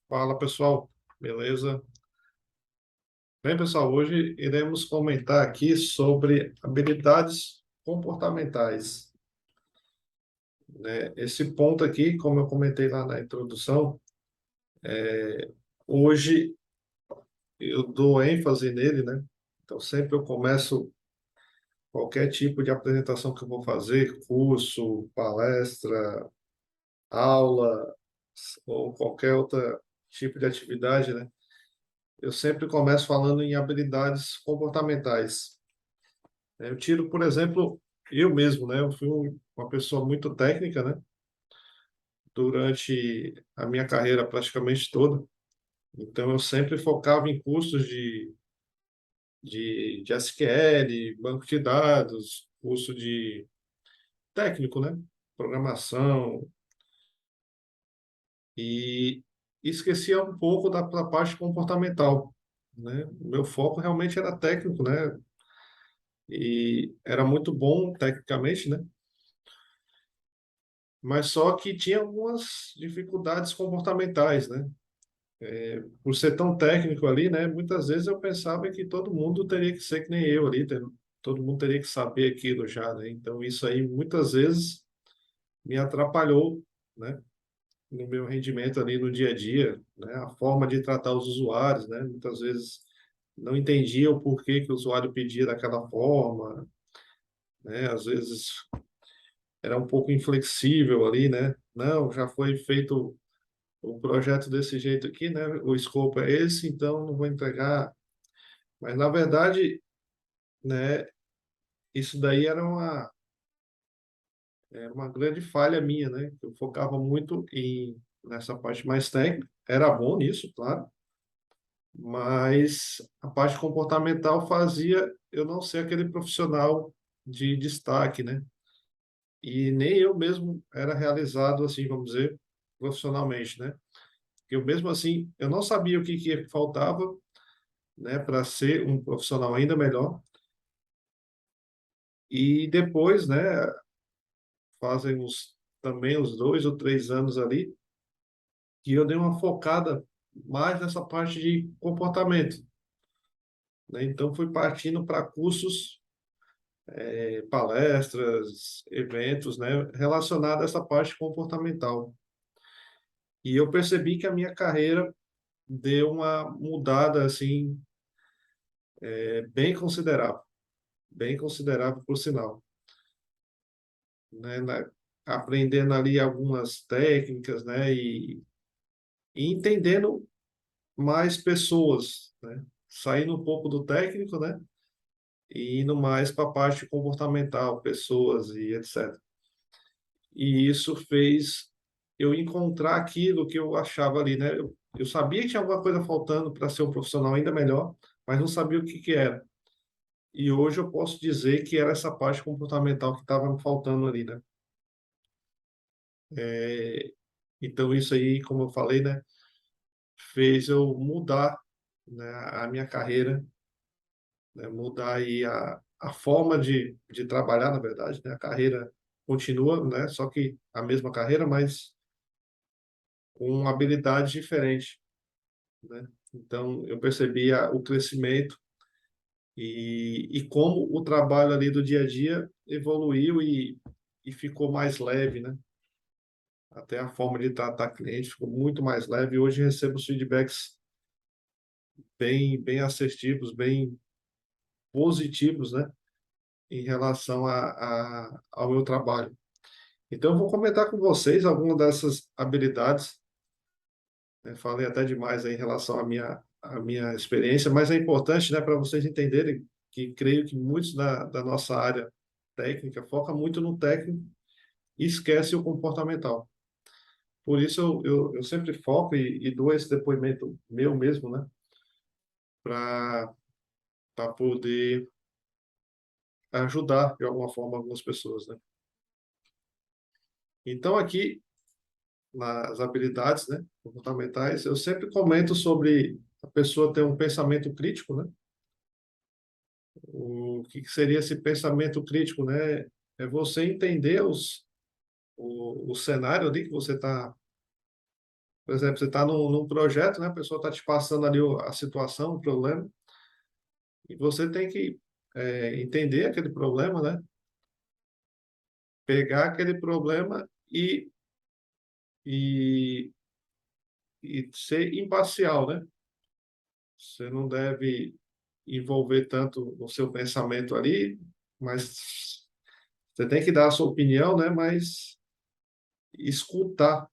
Fala pessoal, beleza? Bem, pessoal, hoje iremos comentar aqui sobre habilidades comportamentais, né? Esse ponto aqui, como eu comentei lá na introdução, hoje eu dou ênfase nele, né? Então, sempre eu começo qualquer tipo de apresentação que eu vou fazer, curso, palestra, aula ou qualquer outro tipo de atividade, né? Eu sempre começo falando em habilidades comportamentais. Eu tiro, por exemplo, eu mesmo, né? Eu fui uma pessoa muito técnica, né? Durante a minha carreira praticamente toda. Então, eu sempre focava em cursos de SQL, banco de dados, curso de técnico, né? Programação. E esquecia um pouco da parte comportamental, né? O meu foco realmente era técnico, né? E era muito bom tecnicamente, né? Mas só que tinha algumas dificuldades comportamentais, né? Por ser tão técnico ali, né? Muitas vezes eu pensava que todo mundo teria que ser que nem eu ali, todo mundo teria que saber aquilo já, né? Então isso aí muitas vezes me atrapalhou, né? No meu rendimento ali no dia a dia, né? A forma de tratar os usuários, né? Muitas vezes não entendia o porquê que o usuário pedia daquela forma, né? Às vezes era um pouco inflexível ali, né? Não, já foi feito o projeto desse jeito aqui, né? O escopo é esse, então não vou entregar. Mas na verdade, né? Isso daí era uma grande falha minha, né? Eu focava muito nessa parte mais técnica, era bom nisso, claro, mas a parte comportamental fazia eu não ser aquele profissional de destaque, né? E nem eu mesmo era realizado assim, vamos dizer, profissionalmente, né? Eu mesmo assim, eu não sabia o que faltava, né, para ser um profissional ainda melhor. E depois, né, fazem também uns 2 ou 3 anos ali, que eu dei uma focada mais nessa parte de comportamento, né? Então, fui partindo para cursos, palestras, eventos, né, relacionados a essa parte comportamental. E eu percebi que a minha carreira deu uma mudada, assim, bem considerável, por sinal, né? Aprendendo ali algumas técnicas, né, e entendendo mais pessoas, né? Saindo um pouco do técnico, né? E indo mais para a parte comportamental, pessoas e etc. E isso fez eu encontrar aquilo que eu achava ali, né? Eu sabia que tinha alguma coisa faltando para ser um profissional ainda melhor, mas não sabia o que era. E hoje eu posso dizer que era essa parte comportamental que estava me faltando ali, né? É, então isso aí, como eu falei, né, fez eu mudar, né, a minha carreira, né, mudar aí a forma de trabalhar, na verdade, né? A carreira continua, né? Só que a mesma carreira, mas com habilidades diferentes, né? Então, eu percebi o crescimento e como o trabalho ali do dia a dia evoluiu e ficou mais leve, né? Até a forma de tratar cliente ficou muito mais leve. Hoje recebo os feedbacks bem assertivos, bem positivos, né? Em relação ao meu trabalho. Então, eu vou comentar com vocês algumas dessas habilidades, né? Falei até demais aí em relação à minha experiência, mas é importante, né, para vocês entenderem que creio que muitos da nossa área técnica foca muito no técnico e esquece o comportamental. Por isso, eu sempre foco e dou esse depoimento meu mesmo, né, para poder ajudar de alguma forma algumas pessoas, né. Então, aqui, nas habilidades, né, comportamentais, eu sempre comento sobre a pessoa ter um pensamento crítico, né. O que seria esse pensamento crítico, né? É você entender o cenário ali que você está Por exemplo, você está num projeto, né? A pessoa está te passando ali a situação, o problema, e você tem que entender aquele problema, né? Pegar aquele problema e, e ser imparcial, né? Você não deve envolver tanto no seu pensamento ali, mas você tem que dar a sua opinião, né? Mas escutar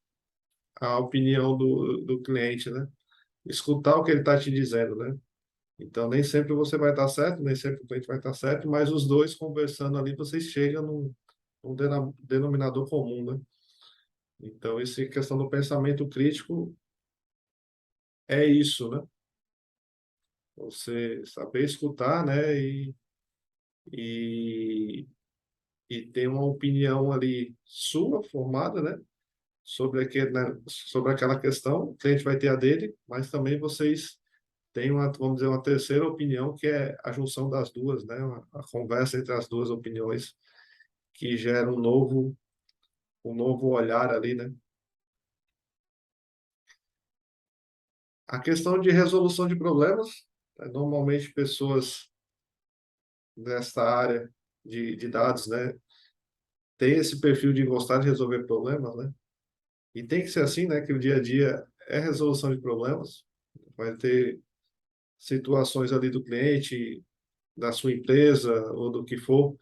a opinião do cliente, né? Escutar o que ele está te dizendo, né? Então, nem sempre você vai estar certo, nem sempre o cliente vai estar certo, mas os dois conversando ali, vocês chegam num denominador comum, né? Então, essa questão do pensamento crítico é isso, né? Você saber escutar, né? E, e ter uma opinião ali sua, formada, né? Sobre aquela questão, o cliente vai ter a dele, mas também vocês têm uma, vamos dizer, uma terceira opinião, que é a junção das duas, né? A conversa entre as duas opiniões que gera um novo olhar ali, né? A questão de resolução de problemas, normalmente pessoas nesta área de dados, né, têm esse perfil de gostar de resolver problemas, né? E tem que ser assim, né, que o dia a dia é resolução de problemas. Vai ter situações ali do cliente, da sua empresa ou do que for,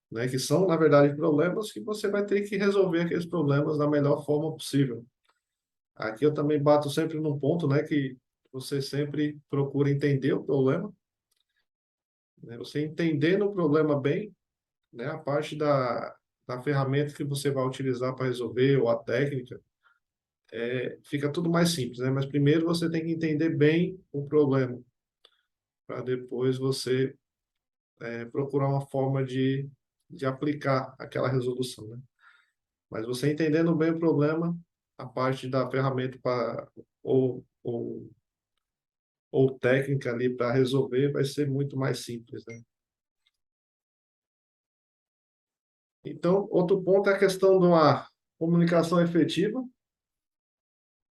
né, que são, na verdade, problemas que você vai ter que resolver aqueles problemas da melhor forma possível. Aqui eu também bato sempre num ponto, né, que você sempre procura entender o problema, né, você entendendo o problema bem, né, a parte da ferramenta que você vai utilizar para resolver ou a técnica, fica tudo mais simples, né? Mas primeiro você tem que entender bem o problema, para depois você procurar uma forma de aplicar aquela resolução, né? Mas você entendendo bem o problema, a parte da ferramenta para ou técnica ali para resolver vai ser muito mais simples, né? Então, outro ponto é a questão de uma comunicação efetiva,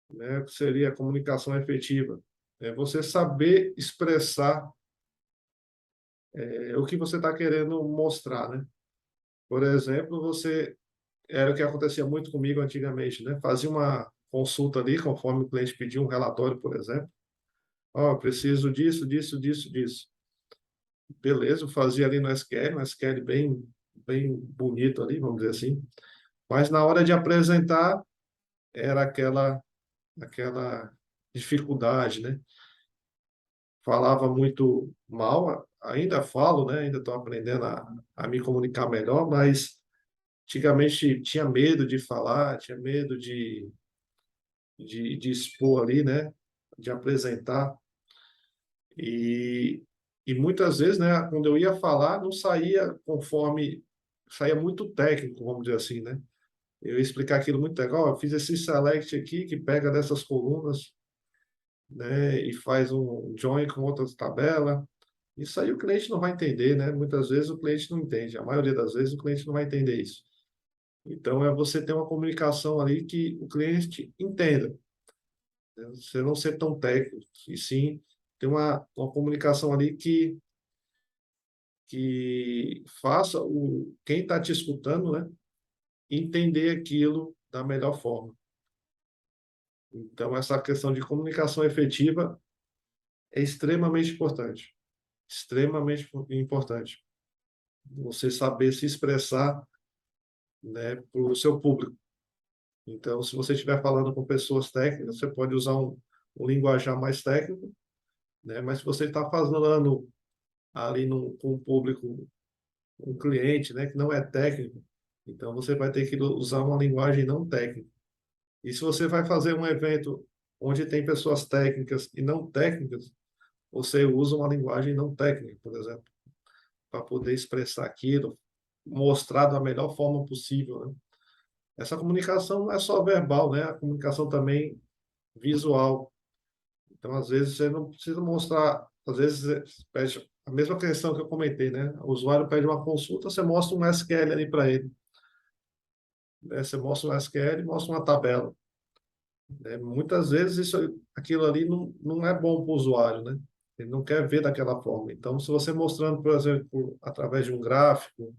né? Que seria a comunicação efetiva. É você saber expressar o que você está querendo mostrar, né? Por exemplo, era o que acontecia muito comigo antigamente, né? Fazia uma consulta ali, conforme o cliente pedia um relatório, por exemplo. Ó, preciso disso, disso, disso, disso. Beleza, eu fazia ali no SQL, um SQL bem bonito ali, vamos dizer assim. Mas na hora de apresentar, era aquela dificuldade, né? Falava muito mal, ainda falo, né? Ainda estou aprendendo a me comunicar melhor, mas antigamente tinha medo de falar, tinha medo de expor ali, né? De apresentar. E, e muitas vezes, né? Quando eu ia falar, não saía conforme, saía muito técnico, vamos dizer assim, né? Eu ia explicar aquilo muito legal. Eu fiz esse select aqui que pega dessas colunas, né? E faz um join com outras tabelas. Isso aí o cliente não vai entender, né? Muitas vezes o cliente não entende. A maioria das vezes o cliente não vai entender isso. Então, é você ter uma comunicação ali que o cliente entenda, né? Você não ser tão técnico, e sim ter uma comunicação ali que faça quem está te escutando, né, entender aquilo da melhor forma. Então, essa questão de comunicação efetiva é extremamente importante. Extremamente importante. Você saber se expressar, né, para o seu público. Então, se você estiver falando com pessoas técnicas, você pode usar um linguajar mais técnico, né? Mas se você está falando ali com um público, um cliente, né, que não é técnico, então você vai ter que usar uma linguagem não técnica. E se você vai fazer um evento onde tem pessoas técnicas e não técnicas, você usa uma linguagem não técnica, por exemplo, para poder expressar aquilo, mostrar da melhor forma possível, né? Essa comunicação não é só verbal, né? A comunicação também visual. Então, às vezes, você não precisa mostrar, às vezes, você pede a mesma questão que eu comentei, né? O usuário pede uma consulta, você mostra um SQL ali para ele, né? Você mostra um SQL e mostra uma tabela, né? Muitas vezes aquilo ali não é bom para o usuário, né? Ele não quer ver daquela forma. Então, se você mostrando, por exemplo, através de um gráfico,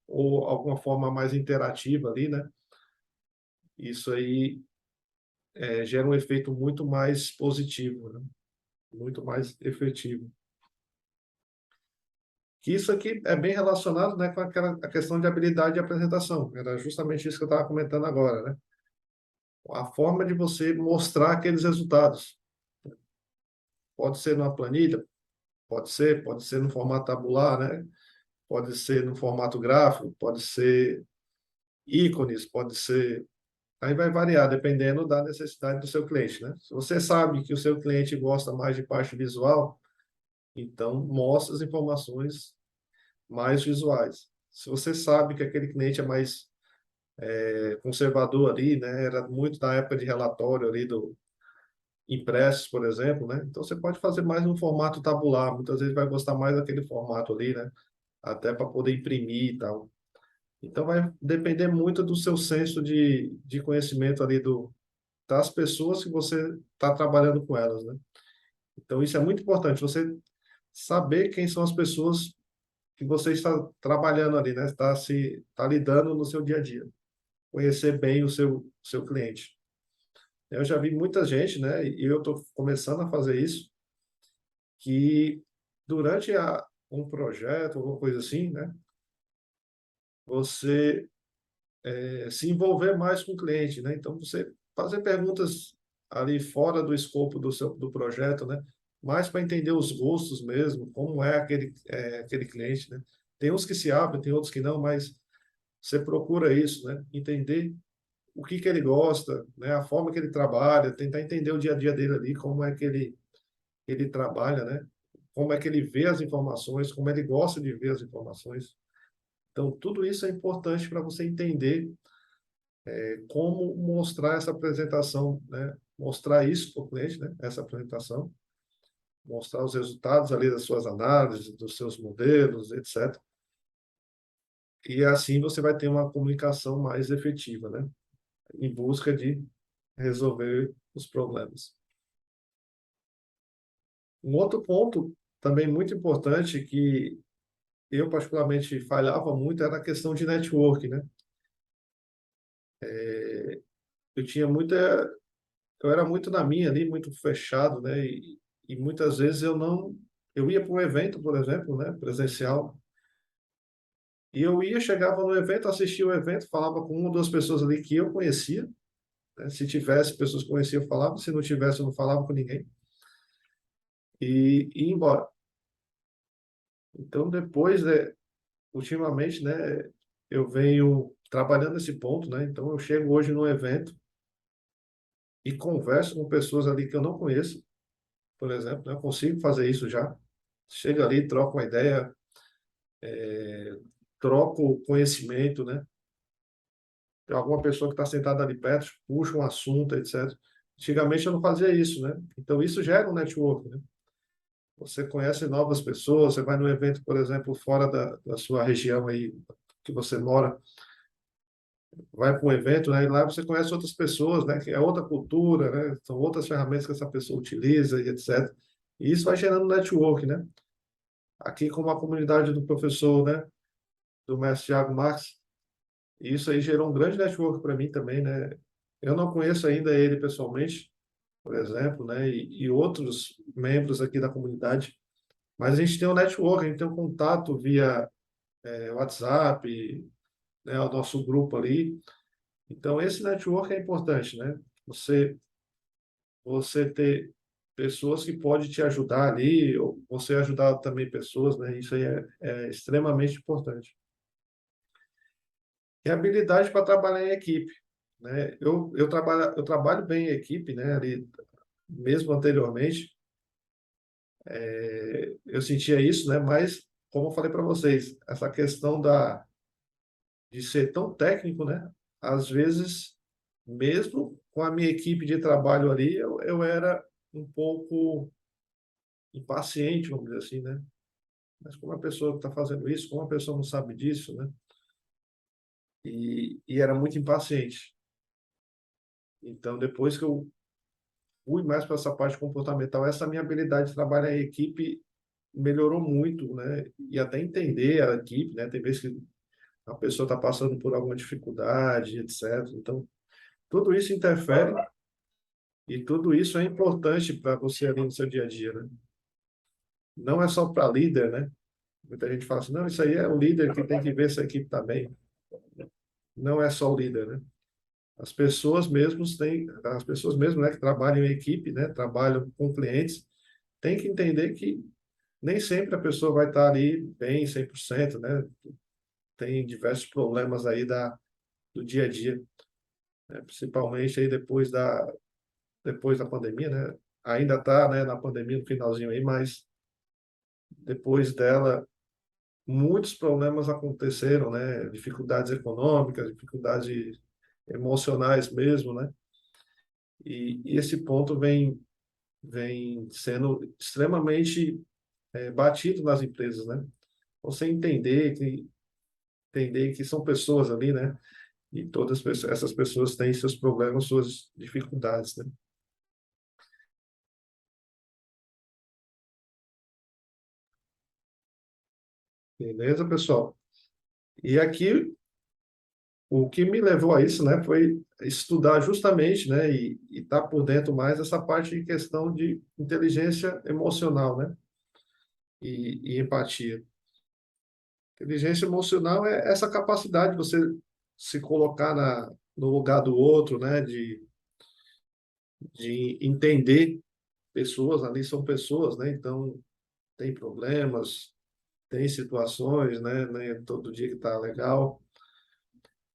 ou alguma forma mais interativa ali, né? Isso aí gera um efeito muito mais positivo, né? Muito mais efetivo. Que isso aqui é bem relacionado, né, com a questão de habilidade de apresentação. Era justamente isso que eu estava comentando agora, né? A forma de você mostrar aqueles resultados. Pode ser numa planilha, pode ser no formato tabular, né? Pode ser no formato gráfico, pode ser ícones, pode ser. Aí vai variar dependendo da necessidade do seu cliente, né? Se você sabe que o seu cliente gosta mais de parte visual, então mostra as informações mais visuais. Se você sabe que aquele cliente é mais conservador ali, né? Era muito da época de relatório ali do impressos, por exemplo, né? Então você pode fazer mais um formato tabular. Muitas vezes vai gostar mais daquele formato ali, né? Até para poder imprimir e tal. Então vai depender muito do seu senso de conhecimento ali das pessoas que você está trabalhando com elas, né? Então isso é muito importante, você saber quem são as pessoas que você está trabalhando ali, né? Está lidando no seu dia a dia. Conhecer bem o seu cliente. Eu já vi muita gente, né? E eu estou começando a fazer isso, que durante um projeto, alguma coisa assim, né? Você se envolver mais com o cliente, né? Então, você fazer perguntas ali fora do escopo do projeto, né? Mais para entender os gostos mesmo, como é aquele cliente, né? Tem uns que se abrem, tem outros que não, mas você procura isso, né? Entender o que ele gosta, né? A forma que ele trabalha, tentar entender o dia a dia dele ali, como é que ele trabalha, né? Como é que ele vê as informações, como ele gosta de ver as informações. Então, tudo isso é importante para você entender como mostrar essa apresentação, né? Mostrar isso para o cliente, né? Essa apresentação, mostrar os resultados ali das suas análises, dos seus modelos, etc. E assim você vai ter uma comunicação mais efetiva, né? Em busca de resolver os problemas. Um outro ponto também muito importante que eu particularmente falhava muito era a questão de network, né? Eu tinha muita, eu era muito na minha ali, muito fechado, né? E muitas vezes eu ia para um evento, por exemplo, né? Presencial, e eu ia, chegava no evento, assistia o evento, falava com uma ou duas pessoas ali que eu conhecia, né? Se tivesse pessoas que conheciam, eu falava, se não tivesse, eu não falava com ninguém, e ia embora. Então, depois, né, ultimamente, né, eu venho trabalhando nesse ponto, né? Então, eu chego hoje num evento e converso com pessoas ali que eu não conheço, por exemplo, né? Eu consigo fazer isso já. Chega ali, troca uma ideia, troco conhecimento, né? Tem alguma pessoa que está sentada ali perto, puxa um assunto, etc. Antigamente eu não fazia isso, né? Então, isso gera um network, né? Você conhece novas pessoas, você vai num evento, por exemplo, fora da sua região aí que você mora, vai para um evento, né, e lá você conhece outras pessoas, né, que é outra cultura, né, são outras ferramentas que essa pessoa utiliza e etc. E isso vai gerando network, né? Aqui como a comunidade do professor, né, do mestre Thiago Marques, isso aí gerou um grande network para mim também, né? Eu não conheço ainda ele pessoalmente, por exemplo, né, e outros membros aqui da comunidade, mas a gente tem um network, a gente tem um contato via WhatsApp, né, o nosso grupo ali. Então, esse network é importante, né? Você ter pessoas que podem te ajudar ali, ou você ajudar também pessoas, né? Isso aí é extremamente importante. E habilidade para trabalhar em equipe, né? Eu trabalho bem em equipe, né? Ali, mesmo anteriormente, eu sentia isso, né? Mas, como eu falei para vocês, essa questão de ser tão técnico, né? Às vezes, mesmo com a minha equipe de trabalho ali, eu era um pouco impaciente, vamos dizer assim, né? Mas como a pessoa está fazendo isso, como a pessoa não sabe disso, né? E era muito impaciente. Então, depois que eu fui mais para essa parte comportamental, essa minha habilidade de trabalhar em equipe melhorou muito, né? E até entender a equipe, né? Tem vezes que a pessoa está passando por alguma dificuldade, etc. Então, tudo isso interfere e tudo isso é importante para você ali no seu dia a dia, né? Não é só para líder, né? Muita gente fala assim, não, isso aí é o líder que tem que ver se a equipe está bem. Não é só o líder, né? As pessoas mesmo, né, que trabalham em equipe, né, trabalham com clientes, têm que entender que nem sempre a pessoa vai estar ali bem 100%, né? Tem diversos problemas aí do dia a dia, né? Principalmente aí depois da pandemia, né? Ainda está, né, na pandemia no finalzinho aí, mas depois dela muitos problemas aconteceram, né? Dificuldades econômicas, dificuldades emocionais mesmo, né? E esse ponto vem sendo extremamente batido nas empresas, né? Você entender que são pessoas ali, né? E essas pessoas têm seus problemas, suas dificuldades, né? Beleza, pessoal? E aqui o que me levou a isso, né, foi estudar justamente, né, e estar por dentro mais dessa parte de questão de inteligência emocional, né, e empatia. Inteligência emocional é essa capacidade de você se colocar no lugar do outro, né, de entender pessoas, ali são pessoas, né, então tem problemas, tem situações, né, todo dia que tá legal.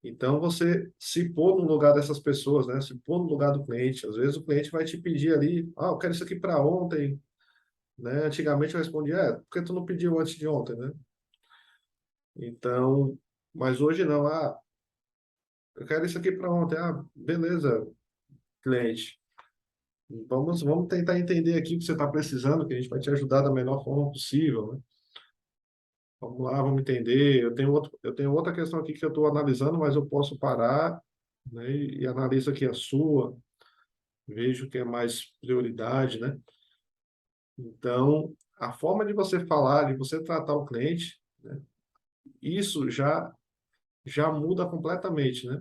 Então, você se pôr no lugar dessas pessoas, né? Se pôr no lugar do cliente. Às vezes o cliente vai te pedir ali, eu quero isso aqui para ontem, né? Antigamente eu respondia, por que tu não pediu antes de ontem, né? Então, mas hoje não, eu quero isso aqui para ontem. Beleza, cliente. Vamos tentar entender aqui o que você está precisando, que a gente vai te ajudar da melhor forma possível, né? Vamos lá, vamos entender. Eu tenho outra questão aqui que eu estou analisando, mas eu posso parar, né? E analiso aqui a sua. Vejo que é mais prioridade, né? Então, a forma de você falar, de você tratar o cliente, né? Isso já muda completamente, né?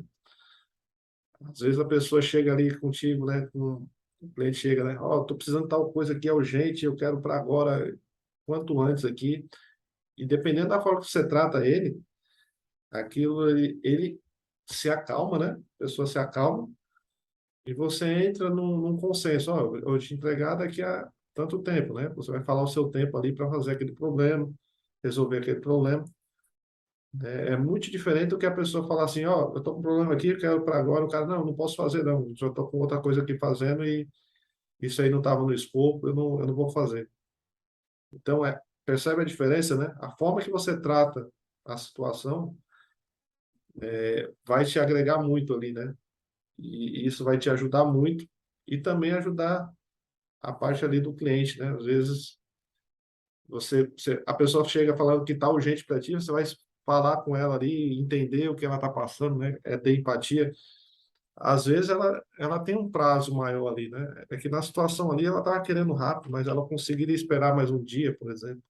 Às vezes a pessoa chega ali contigo, né? O cliente chega, né? Tô precisando de tal coisa aqui, é urgente, eu quero para agora, quanto antes aqui. E dependendo da forma que você trata ele, ele se acalma, né? A pessoa se acalma e você entra num consenso. Eu vou te entregar daqui a tanto tempo, né? Você vai falar o seu tempo ali para fazer aquele problema, resolver aquele problema. É muito diferente do que a pessoa falar assim, eu estou com um problema aqui, eu quero para agora. O cara, não posso fazer, não. Já estou com outra coisa aqui fazendo e isso aí não estava no escopo, eu não vou fazer. Então, percebe a diferença, né? A forma que você trata a situação vai te agregar muito ali, né? E isso vai te ajudar muito e também ajudar a parte ali do cliente, né? Às vezes a pessoa chega falando que está urgente para ti, você vai falar com ela ali, entender o que ela está passando, né? É ter empatia. Às vezes ela tem um prazo maior ali, né? É que na situação ali ela estava querendo rápido, mas ela conseguiria esperar mais um dia, por exemplo,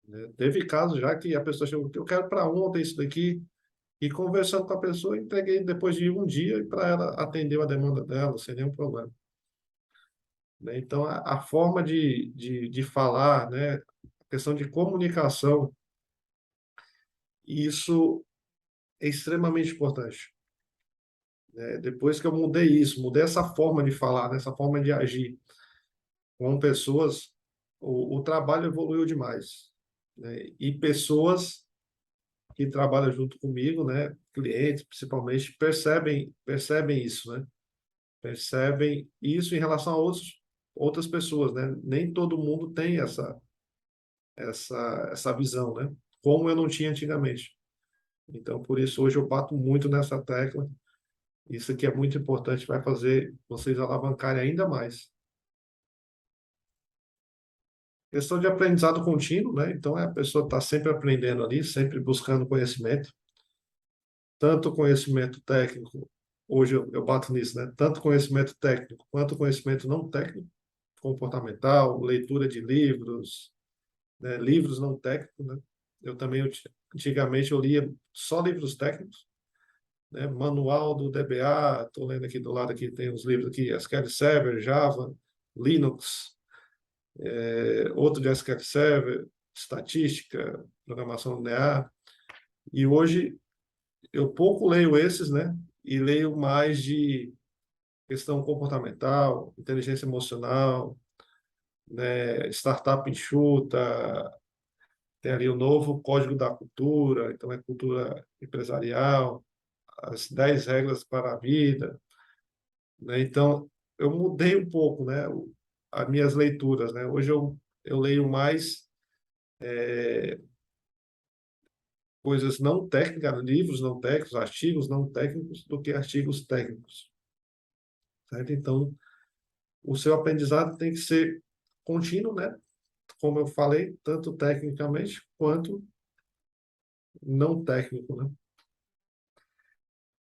né? Teve casos já que a pessoa chegou, eu quero para ontem isso daqui, e conversando com a pessoa, entreguei depois de um dia e para ela atender a demanda dela, sem nenhum problema, né? Então, a forma de falar, né? A questão de comunicação, isso é extremamente importante, né? Depois que eu mudei isso, mudei essa forma de falar, né? Essa forma de agir com pessoas, o trabalho evoluiu demais, né? E pessoas que trabalham junto comigo, né? Clientes, principalmente, percebem isso, né? Percebem isso em relação a outras pessoas, né? Nem todo mundo tem essa visão, né? Como eu não tinha antigamente. Então, por isso, hoje eu bato muito nessa tecla. Isso aqui é muito importante, vai fazer vocês alavancarem ainda mais. Questão de aprendizado contínuo, né? Então, a pessoa está sempre aprendendo ali, sempre buscando conhecimento, tanto conhecimento técnico hoje eu bato nisso, né? Tanto conhecimento técnico quanto conhecimento não técnico, comportamental, leitura de livros, né? Livros não técnicos, né? Eu também, antigamente, eu lia só livros técnicos, né? Manual do DBA, estou lendo aqui do lado, aqui tem os livros aqui, SQL Server, Java, Linux, outro de SQL Server, estatística, programação linear. E hoje eu pouco leio esses, né? E leio mais de questão comportamental, inteligência emocional, né? Startup enxuta, tem ali o novo código da cultura, então é cultura empresarial, as 10 regras para a vida, né? Então eu mudei um pouco, né? As minhas leituras, né? Hoje eu leio mais coisas não técnicas, livros não técnicos, artigos não técnicos, do que artigos técnicos, certo? Então, o seu aprendizado tem que ser contínuo, né? Como eu falei, tanto tecnicamente quanto não técnico, né?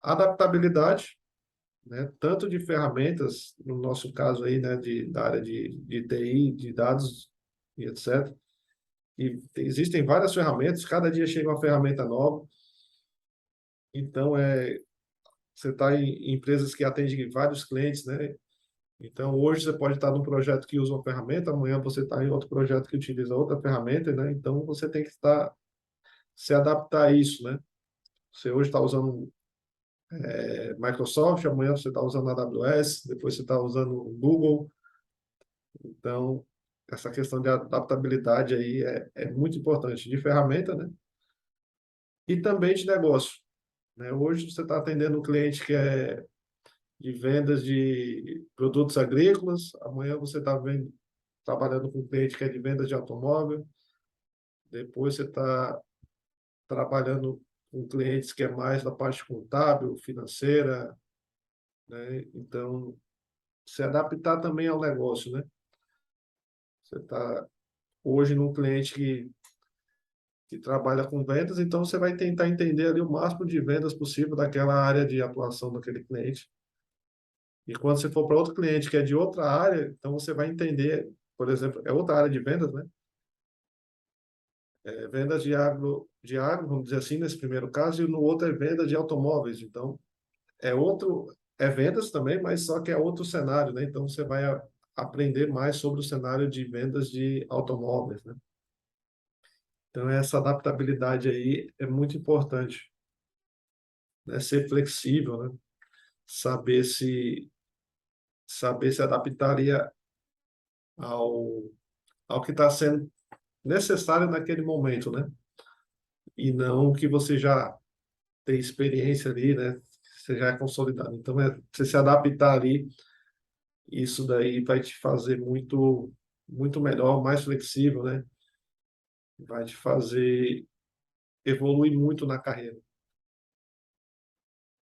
Adaptabilidade, né? Tanto de ferramentas, no nosso caso aí, né? Da área de TI, de dados e etc. E existem várias ferramentas, cada dia chega uma ferramenta nova. Então, você está em empresas que atendem vários clientes, né? Então, hoje você pode estar num projeto que usa uma ferramenta, amanhã você está em outro projeto que utiliza outra ferramenta, né? Então, você tem que se adaptar a isso, né? Você hoje está usando Microsoft, amanhã você está usando a AWS, depois você está usando o Google. Então, essa questão de adaptabilidade aí é muito importante, de ferramenta, né? E também de negócio, né? Hoje você está atendendo um cliente que é de vendas de produtos agrícolas, amanhã você está trabalhando com um cliente que é de vendas de automóvel, depois você está trabalhando com clientes que é mais da parte contábil, financeira, né? Então, se adaptar também ao negócio, né? Você está hoje num cliente que trabalha com vendas, então você vai tentar entender ali o máximo de vendas possível daquela área de atuação daquele cliente. E quando você for para outro cliente que é de outra área, então você vai entender, por exemplo, é outra área de vendas, né? Vendas de agro, vamos dizer assim, nesse primeiro caso, e no outro é venda de automóveis. Então, é vendas também, mas só que é outro cenário, né? Então, você vai aprender mais sobre o cenário de vendas de automóveis, né? Então, essa adaptabilidade aí é muito importante, né? Ser flexível, né? Saber saber se adaptaria ao, ao que está sendo necessário naquele momento, né? E não o que você já tem experiência ali, né? Você já é consolidado. Então, você se adaptar ali, isso daí vai te fazer muito melhor, mais flexível, né? Vai te fazer evoluir muito na carreira.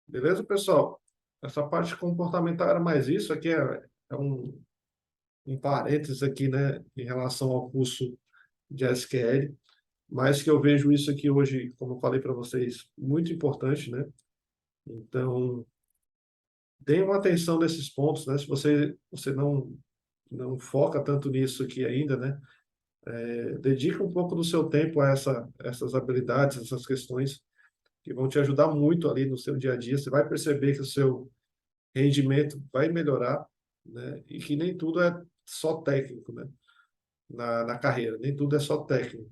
Beleza, pessoal? Essa parte comportamental era mais isso. Aqui é um parênteses aqui, né? Em relação ao curso de SQL. Mas que eu vejo isso aqui hoje, como eu falei para vocês, muito importante, né? Então, dê uma atenção nesses pontos, né? Se você não foca tanto nisso aqui ainda, né? Dedica um pouco do seu tempo a essas habilidades, essas questões que vão te ajudar muito ali no seu dia a dia. Você vai perceber que o seu rendimento vai melhorar, né? E que nem tudo é só técnico, né? Na carreira, nem tudo é só técnico.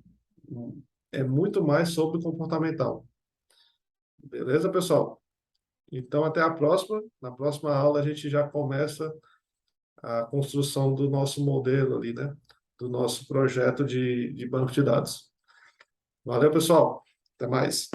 É muito mais sobre comportamental. Beleza, pessoal? Então, até a próxima. Na próxima aula, a gente já começa a construção do nosso modelo ali, né? Do nosso projeto de banco de dados. Valeu, pessoal. Até mais.